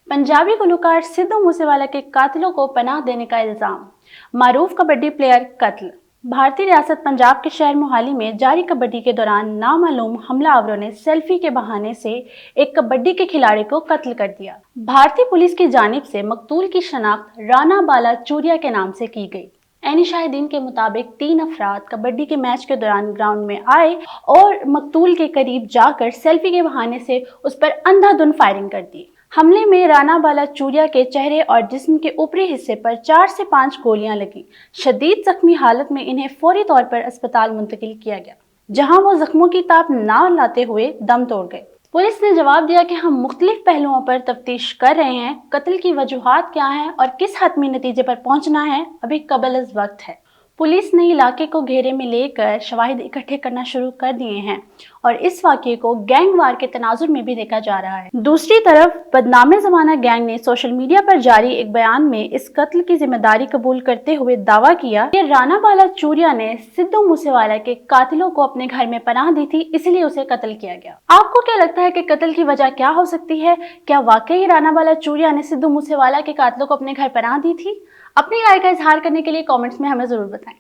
पंजाबी गुलकार सिद्धू मूसेवाला के कातिलों को पनाह देने का इल्जाम। मारूफ कबड्डी प्लेयर कत्ल। भारतीय रियासत पंजाब के शहर मोहाली में जारी कबड्डी के दौरान नामालूम हमलावरों ने सेल्फी के बहाने से एक कबड्डी के खिलाड़ी को कत्ल कर दिया। भारतीय पुलिस की जानिब से मकतूल की शनाख्त राना बाला चूरिया के नाम से की गई। ऐनी शाहिदीन के मुताबिक 3 अफराद कबड्डी के मैच के दौरान ग्राउंड में आए और मकतूल के करीब जाकर सेल्फी के बहाने से उस पर अंधाधुंध फायरिंग कर दी। हमले में राना बाला चूरिया के चेहरे और जिस्म के ऊपरी हिस्से पर 4 से 5 गोलियां लगी। शदीद जख्मी हालत में इन्हें फौरी तौर पर अस्पताल मुंतकिल किया गया, जहां वो जख्मों की ताप ना लाते हुए दम तोड़ गए। पुलिस ने जवाब दिया कि हम मुख्तलिफ पहलुओं पर तफ्तीश कर रहे हैं। कत्ल की वजूहात क्या हैं और किस हतमी नतीजे पर पहुंचना है, अभी कबल वक्त है। पुलिस ने इलाके को घेरे में लेकर शवाहिद इकट्ठे करना शुरू कर दिए हैं और इस वाक़ये को गैंगवार के तनाजुर में भी देखा जा रहा है। दूसरी तरफ बदनामे ज़माना गैंग ने सोशल मीडिया पर जारी एक बयान में इस कत्ल की जिम्मेदारी कबूल करते हुए दावा किया कि राना बाला चूरिया ने सिद्धू मूसेवाला के कातिलों को अपने घर में पनाह दी थी, इसलिए उसे कत्ल किया गया। आपको क्या लगता है कि कत्ल की वजह क्या हो सकती है? क्या वाकई राना बाला चूरिया ने सिद्धू मूसेवाला के कातिलों को अपने घर पनाह दी थी? अपनी राय का इजहार करने के लिए कमेंट्स में हमें जरूर बताएं।